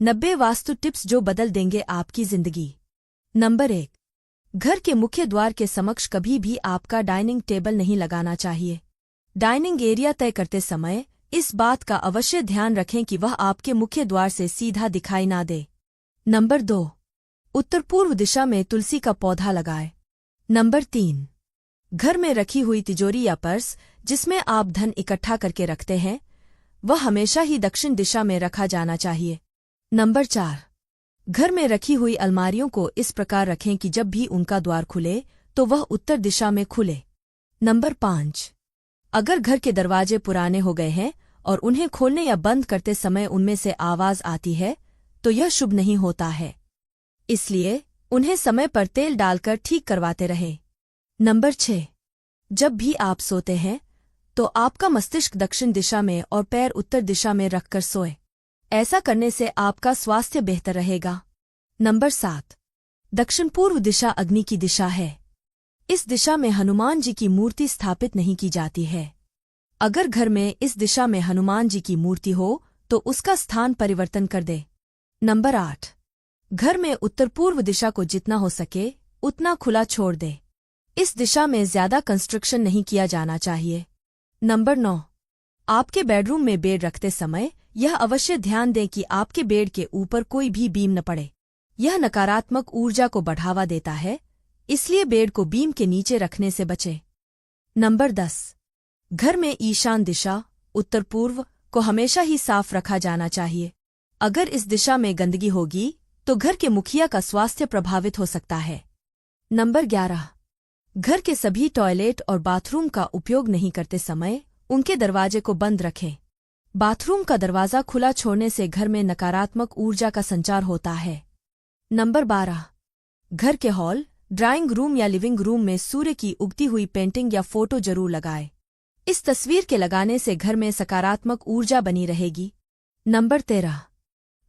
90 vastu tips जो बदल देंगे आपकी जिंदगी। नंबर 1। घर के मुख्य द्वार के समक्ष कभी भी आपका डाइनिंग टेबल नहीं लगाना चाहिए। डाइनिंग एरिया तय करते समय इस बात का अवश्य ध्यान रखें कि वह आपके मुख्य द्वार से सीधा दिखाई ना दे। नंबर 2। उत्तर पूर्व दिशा में तुलसी का पौधा लगाएं। नंबर 3। घर में रखी हुई तिजोरी या पर्स जिसमें आप धन इकट्ठा करके रखते हैं वह हमेशा ही दक्षिण दिशा में रखा जाना चाहिए। नंबर 4। घर में रखी हुई अलमारियों को इस प्रकार रखें कि जब भी उनका द्वार खुले तो वह उत्तर दिशा में खुले। नंबर 5। अगर घर के दरवाजे पुराने हो गए हैं और उन्हें खोलने या बंद करते समय उनमें से आवाज आती है तो यह शुभ नहीं होता है, इसलिए उन्हें समय पर तेल डालकर ठीक करवाते रहें। नंबर 6। जब भी आप सोते हैं तो आपका मस्तिष्क दक्षिण दिशा में और पैर उत्तर दिशा में रखकर सोए। ऐसा करने से आपका स्वास्थ्य बेहतर रहेगा। नंबर 7। दक्षिण पूर्व दिशा अग्नि की दिशा है। इस दिशा में हनुमान जी की मूर्ति स्थापित नहीं की जाती है। अगर घर में इस दिशा में हनुमान जी की मूर्ति हो तो उसका स्थान परिवर्तन कर दे। नंबर 8। घर में उत्तर पूर्व दिशा को जितना हो सके उतना खुला छोड़ दे। इस दिशा में ज्यादा कंस्ट्रक्शन नहीं किया जाना चाहिए। नंबर 9। आपके बेडरूम में बेड रखते समय यह अवश्य ध्यान दें कि आपके बेड के ऊपर कोई भी बीम न पड़े। यह नकारात्मक ऊर्जा को बढ़ावा देता है, इसलिए बेड को बीम के नीचे रखने से बचें। नंबर 10। घर में ईशान दिशा उत्तर पूर्व को हमेशा ही साफ रखा जाना चाहिए। अगर इस दिशा में गंदगी होगी तो घर के मुखिया का स्वास्थ्य प्रभावित हो सकता है। नंबर 11। घर के सभी टॉयलेट और बाथरूम का उपयोग नहीं करते समय उनके दरवाजे को बंद रखें। बाथरूम का दरवाजा खुला छोड़ने से घर में नकारात्मक ऊर्जा का संचार होता है। नंबर 12। घर के हॉल, ड्राइंग रूम या लिविंग रूम में सूर्य की उगती हुई पेंटिंग या फोटो जरूर लगाएं। इस तस्वीर के लगाने से घर में सकारात्मक ऊर्जा बनी रहेगी। नंबर 13।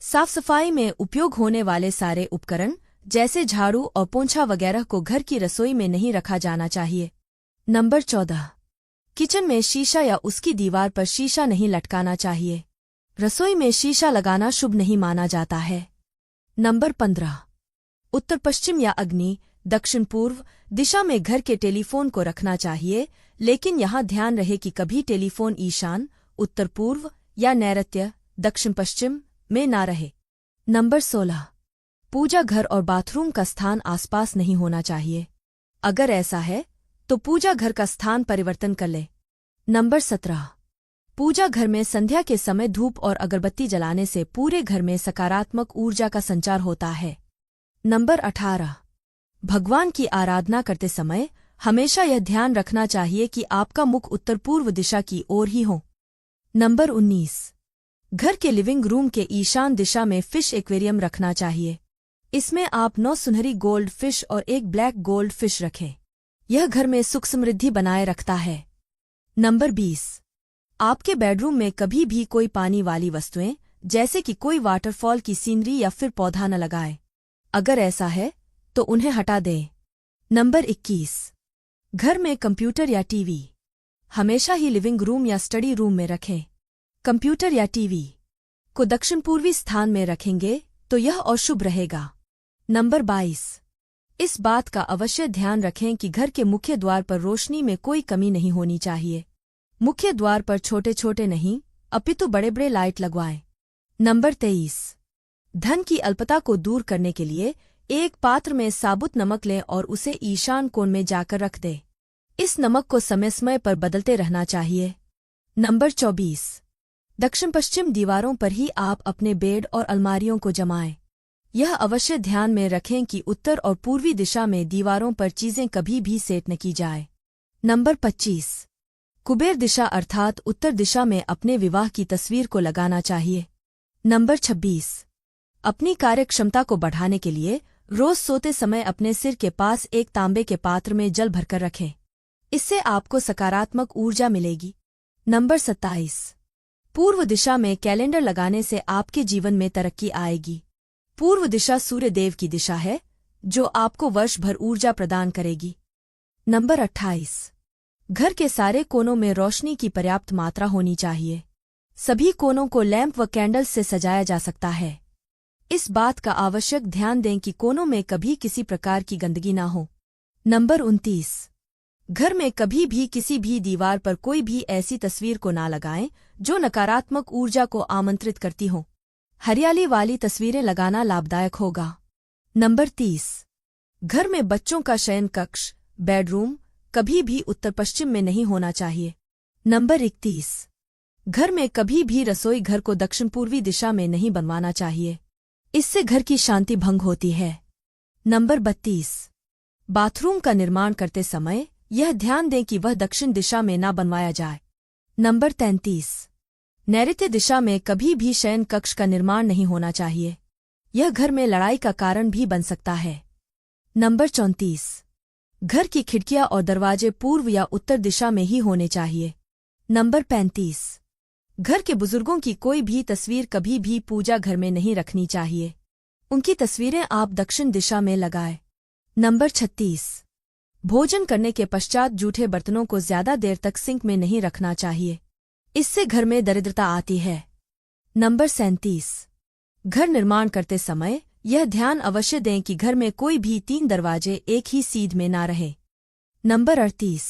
साफ सफाई में उपयोग होने वाले सारे उपकरण जैसे झाड़ू और पोंछा वगैरह को घर की रसोई में नहीं रखा जाना चाहिए। नंबर 14। किचन में शीशा या उसकी दीवार पर शीशा नहीं लटकाना चाहिए। रसोई में शीशा लगाना शुभ नहीं माना जाता है। नंबर 15। उत्तर पश्चिम या अग्नि दक्षिण पूर्व दिशा में घर के टेलीफोन को रखना चाहिए, लेकिन यहाँ ध्यान रहे कि कभी टेलीफोन ईशान, उत्तर पूर्व या नैऋत्य दक्षिण पश्चिम में ना रहे। नंबर 16। पूजा घर और बाथरूम का स्थान आसपास नहीं होना चाहिए। अगर ऐसा है तो पूजा घर का स्थान परिवर्तन कर ले। नंबर 17। पूजा घर में संध्या के समय धूप और अगरबत्ती जलाने से पूरे घर में सकारात्मक ऊर्जा का संचार होता है। नंबर 18। भगवान की आराधना करते समय हमेशा यह ध्यान रखना चाहिए कि आपका मुख उत्तर पूर्व दिशा की ओर ही हो। नंबर 19। घर के लिविंग रूम के ईशान दिशा में फिश एक्वेरियम रखना चाहिए। इसमें आप 9 सुनहरी गोल्ड फिश और 1 ब्लैक गोल्ड फिश रखें। यह घर में सुख समृद्धि बनाए रखता है। नंबर 20। आपके बेडरूम में कभी भी कोई पानी वाली वस्तुएं जैसे कि कोई वाटरफॉल की सीनरी या फिर पौधा न लगाएं। अगर ऐसा है तो उन्हें हटा दें। नंबर 21। घर में कंप्यूटर या टीवी हमेशा ही लिविंग रूम या स्टडी रूम में रखें। कंप्यूटर या टीवी को दक्षिण पूर्वी स्थान में रखेंगे तो यह अशुभ रहेगा। नंबर 22। इस बात का अवश्य ध्यान रखें कि घर के मुख्य द्वार पर रोशनी में कोई कमी नहीं होनी चाहिए। मुख्य द्वार पर छोटे छोटे नहीं अपितु बड़े बड़े लाइट लगवाएं। नंबर 23। धन की अल्पता को दूर करने के लिए एक पात्र में साबुत नमक लें और उसे ईशान कोण में जाकर रख दें। इस नमक को समय समय पर बदलते रहना चाहिए। नंबर 24। दक्षिण पश्चिम दीवारों पर ही आप अपने बेड और अलमारियों को जमाएं। यह अवश्य ध्यान में रखें कि उत्तर और पूर्वी दिशा में दीवारों पर चीजें कभी भी सेट न की जाए। नंबर 25। कुबेर दिशा अर्थात उत्तर दिशा में अपने विवाह की तस्वीर को लगाना चाहिए। नंबर 26। अपनी कार्यक्षमता को बढ़ाने के लिए रोज सोते समय अपने सिर के पास एक तांबे के पात्र में जल भरकर रखें। इससे आपको सकारात्मक ऊर्जा मिलेगी। नंबर 27। पूर्व दिशा में कैलेंडर लगाने से आपके जीवन में तरक्की आएगी। पूर्व दिशा सूर्य देव की दिशा है जो आपको वर्ष भर ऊर्जा प्रदान करेगी। नंबर 28। घर के सारे कोनों में रोशनी की पर्याप्त मात्रा होनी चाहिए। सभी कोनों को लैंप व कैंडल्स से सजाया जा सकता है। इस बात का आवश्यक ध्यान दें कि कोनों में कभी किसी प्रकार की गंदगी ना हो। नंबर 29। घर में कभी भी किसी भी दीवार पर कोई भी ऐसी तस्वीर को ना लगाएं जो नकारात्मक ऊर्जा को आमंत्रित करती हो। हरियाली वाली तस्वीरें लगाना लाभदायक होगा। नंबर 30। घर में बच्चों का शयन कक्ष, बेडरूम कभी भी उत्तर पश्चिम में नहीं होना चाहिए। नंबर 31। घर में कभी भी रसोई घर को दक्षिण पूर्वी दिशा में नहीं बनवाना चाहिए, इससे घर की शांति भंग होती है। नंबर 32। बाथरूम का निर्माण करते समय यह ध्यान दें कि वह दक्षिण दिशा में ना बनवाया जाए। नंबर 33। नैऋत्य दिशा में कभी भी शयन कक्ष का निर्माण नहीं होना चाहिए, यह घर में लड़ाई का कारण भी बन सकता है। नंबर 34। घर की खिड़कियां और दरवाजे पूर्व या उत्तर दिशा में ही होने चाहिए। नंबर 35। घर के बुजुर्गों की कोई भी तस्वीर कभी भी पूजा घर में नहीं रखनी चाहिए, उनकी तस्वीरें आप दक्षिण दिशा में लगाएं। नंबर 36। भोजन करने के पश्चात जूठे बर्तनों को ज्यादा देर तक सिंक में नहीं रखना चाहिए, इससे घर में दरिद्रता आती है। नंबर 37। घर निर्माण करते समय यह ध्यान अवश्य दें कि घर में कोई भी 3 दरवाजे एक ही सीध में ना रहे। नंबर 38।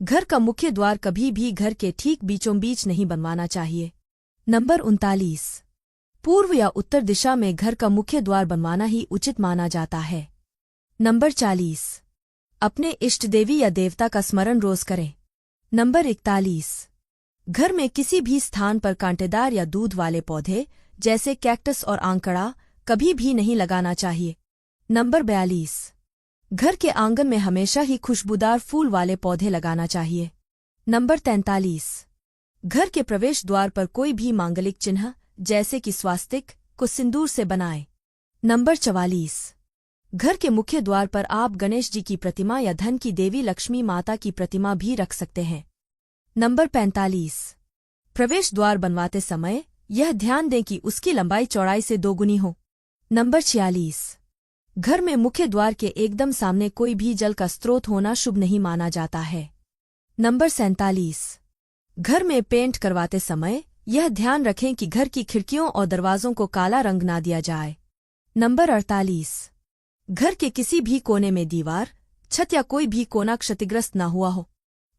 घर का मुख्य द्वार कभी भी घर के ठीक बीचों बीच नहीं बनवाना चाहिए। नंबर 39। पूर्व या उत्तर दिशा में घर का मुख्य द्वार बनवाना ही उचित माना जाता है। नंबर 40। अपने इष्ट देवी या देवता का स्मरण रोज करें। नंबर 41। घर में किसी भी स्थान पर कांटेदार या दूध वाले पौधे जैसे कैक्टस और आंकड़ा कभी भी नहीं लगाना चाहिए। नंबर 42। घर के आंगन में हमेशा ही खुशबूदार फूल वाले पौधे लगाना चाहिए। नंबर 43। घर के प्रवेश द्वार पर कोई भी मांगलिक चिन्ह जैसे कि स्वास्तिक को सिंदूर से बनाएं। नंबर 44। घर के मुख्य द्वार पर आप गणेश जी की प्रतिमा या धन की देवी लक्ष्मी माता की प्रतिमा भी रख सकते हैं। नंबर 45। प्रवेश द्वार बनवाते समय यह ध्यान दें कि उसकी लंबाई चौड़ाई से 2 गुनी हो। नंबर 46। घर में मुख्य द्वार के एकदम सामने कोई भी जल का स्रोत होना शुभ नहीं माना जाता है। नंबर 47। घर में पेंट करवाते समय यह ध्यान रखें कि घर की खिड़कियों और दरवाजों को काला रंग ना दिया जाए। नंबर 48। घर के किसी भी कोने में दीवार, छत या कोई भी कोना क्षतिग्रस्त न हुआ हो,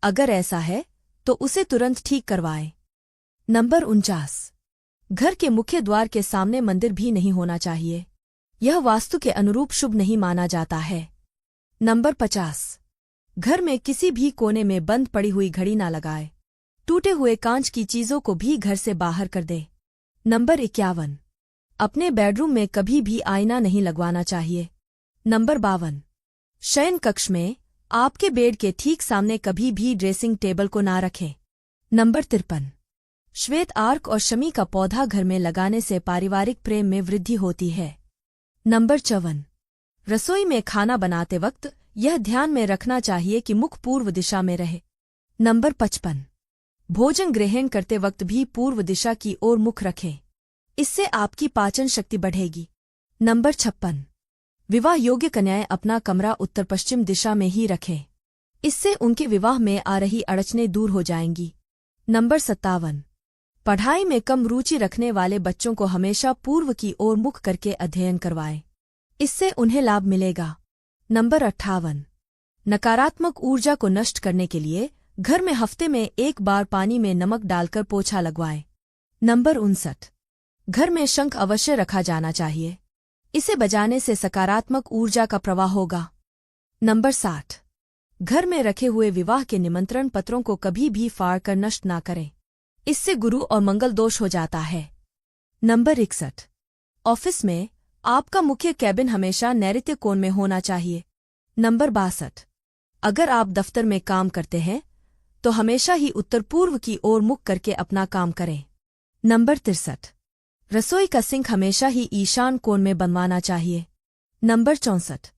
अगर ऐसा है तो उसे तुरंत ठीक करवाएं। नंबर 49। घर के मुख्य द्वार के सामने मंदिर भी नहीं होना चाहिए, यह वास्तु के अनुरूप शुभ नहीं माना जाता है। नंबर 50। घर में किसी भी कोने में बंद पड़ी हुई घड़ी ना लगाए, टूटे हुए कांच की चीजों को भी घर से बाहर कर दे। नंबर 51। अपने बेडरूम में कभी भी आईना नहीं लगवाना चाहिए। नंबर 52। शयन कक्ष में आपके बेड के ठीक सामने कभी भी ड्रेसिंग टेबल को ना रखें। नंबर 53। श्वेत आर्क और शमी का पौधा घर में लगाने से पारिवारिक प्रेम में वृद्धि होती है। नंबर 54। रसोई में खाना बनाते वक्त यह ध्यान में रखना चाहिए कि मुख पूर्व दिशा में रहे। नंबर 55। भोजन ग्रहण करते वक्त भी पूर्व दिशा की ओर मुख रखें, इससे आपकी पाचन शक्ति बढ़ेगी। नंबर 56। विवाह योग्य कन्याएं अपना कमरा उत्तर पश्चिम दिशा में ही रखें, इससे उनके विवाह में आ रही अड़चनें दूर हो जाएंगी। नंबर 57। पढ़ाई में कम रुचि रखने वाले बच्चों को हमेशा पूर्व की ओर मुख करके अध्ययन करवाएं, इससे उन्हें लाभ मिलेगा। नंबर 58। नकारात्मक ऊर्जा को नष्ट करने के लिए घर में हफ्ते में 1 बार पानी में नमक डालकर पोछा लगवाएं। नंबर 59। घर में शंख अवश्य रखा जाना चाहिए, इसे बजाने से सकारात्मक ऊर्जा का प्रवाह होगा। नंबर 60। घर में रखे हुए विवाह के निमंत्रण पत्रों को कभी भी फाड़ कर नष्ट ना करें, इससे गुरु और मंगल दोष हो जाता है। नंबर 61। ऑफिस में आपका मुख्य कैबिन हमेशा नैऋत्य कोण में होना चाहिए। नंबर 62। अगर आप दफ्तर में काम करते हैं तो हमेशा ही उत्तर पूर्व की ओर मुख करके अपना काम करें। नंबर 63। रसोई का सिंक हमेशा ही ईशान कोण में बनवाना चाहिए। नंबर 64।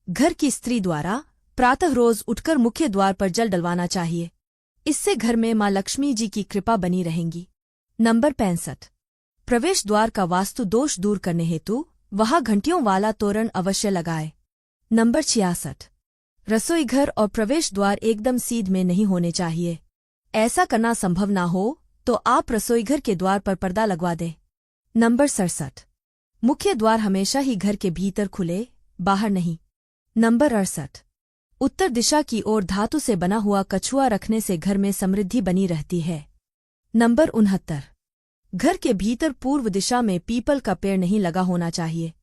घर की स्त्री द्वारा प्रातः रोज उठकर मुख्य द्वार पर जल डलवाना चाहिए, इससे घर में मां लक्ष्मी जी की कृपा बनी रहेंगी। नंबर 65। प्रवेश द्वार का वास्तु दोष दूर करने हेतु वहां घंटियों वाला तोरण अवश्य लगाए। नंबर 66। रसोई घर और प्रवेश द्वार एकदम सीध में नहीं होने चाहिए, ऐसा करना संभव ना हो तो आप रसोईघर के द्वार पर पर्दा लगवा दें। नंबर 67। मुख्य द्वार हमेशा ही घर के भीतर खुले, बाहर नहीं। नंबर 68। उत्तर दिशा की ओर धातु से बना हुआ कछुआ रखने से घर में समृद्धि बनी रहती है। नंबर 69। घर के भीतर पूर्व दिशा में पीपल का पेड़ नहीं लगा होना चाहिए।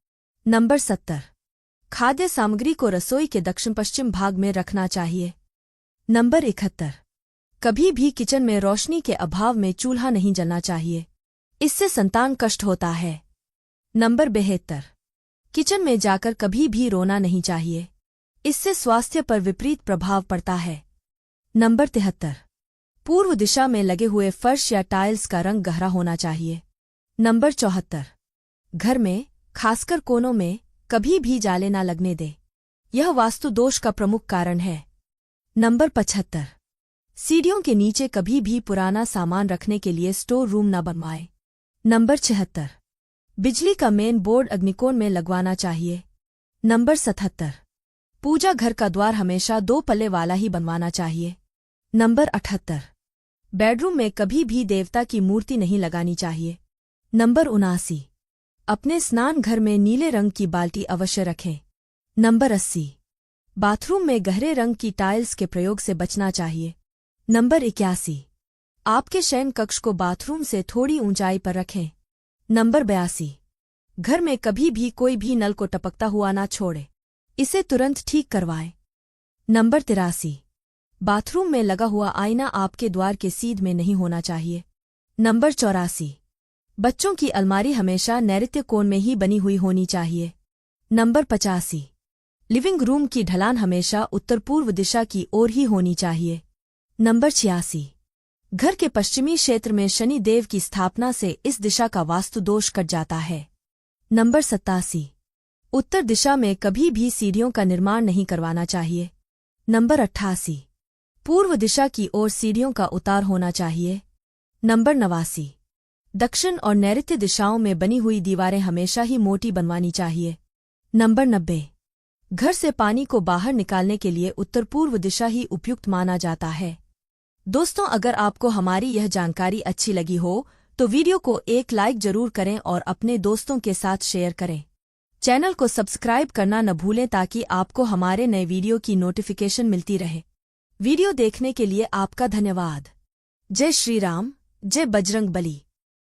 नंबर 70। खाद्य सामग्री को रसोई के दक्षिण पश्चिम भाग में रखना चाहिए। नंबर 71। कभी भी किचन में रोशनी के अभाव में चूल्हा नहीं जलना चाहिए, इससे संतान कष्ट होता है। नंबर 72। किचन में जाकर कभी भी रोना नहीं चाहिए, इससे स्वास्थ्य पर विपरीत प्रभाव पड़ता है। नंबर 73। पूर्व दिशा में लगे हुए फर्श या टाइल्स का रंग गहरा होना चाहिए। नंबर 74। घर में, खासकर कोनों में, कभी भी जाले ना लगने दे, यह वास्तु दोष का प्रमुख कारण है। नंबर 75। सीढ़ियों के नीचे कभी भी पुराना सामान रखने के लिए स्टोर रूम न बनवाएं। नंबर 76। बिजली का मेन बोर्ड अग्निकोण में लगवाना चाहिए। नंबर 77। पूजा घर का द्वार हमेशा 2 पल्ले वाला ही बनवाना चाहिए। नंबर 78। बेडरूम में कभी भी देवता की मूर्ति नहीं लगानी चाहिए। नंबर 79। अपने स्नान घर में नीले रंग की बाल्टी अवश्य रखें। नंबर 80। बाथरूम में गहरे रंग की टाइल्स के प्रयोग से बचना चाहिए। नंबर 81। आपके शयन कक्ष को बाथरूम से थोड़ी ऊंचाई पर रखें। नंबर 82। घर में कभी भी कोई भी नल को टपकता हुआ ना छोड़े, इसे तुरंत ठीक करवाएं। नंबर 83। बाथरूम में लगा हुआ आईना आपके द्वार के सीध में नहीं होना चाहिए। नंबर 84। बच्चों की अलमारी हमेशा नैऋत्य कोण में ही बनी हुई होनी चाहिए। नंबर 85। लिविंग रूम की ढलान हमेशा उत्तर पूर्व दिशा की ओर ही होनी चाहिए। नंबर 86। घर के पश्चिमी क्षेत्र में शनि देव की स्थापना से इस दिशा का वास्तु दोष कट जाता है। नंबर 87। उत्तर दिशा में कभी भी सीढ़ियों का निर्माण नहीं करवाना चाहिए। नंबर 88। पूर्व दिशा की ओर सीढ़ियों का उतार होना चाहिए। नंबर 89। दक्षिण और नैऋत्य दिशाओं में बनी हुई दीवारें हमेशा ही मोटी बनवानी चाहिए। नंबर 90। घर से पानी को बाहर निकालने के लिए उत्तर पूर्व दिशा ही उपयुक्त माना जाता है। दोस्तों, अगर आपको हमारी यह जानकारी अच्छी लगी हो तो वीडियो को एक लाइक जरूर करें और अपने दोस्तों के साथ शेयर करें। चैनल को सब्सक्राइब करना न भूलें ताकि आपको हमारे नए वीडियो की नोटिफिकेशन मिलती रहे। वीडियो देखने के लिए आपका धन्यवाद। जय श्री राम, जय बजरंग बली।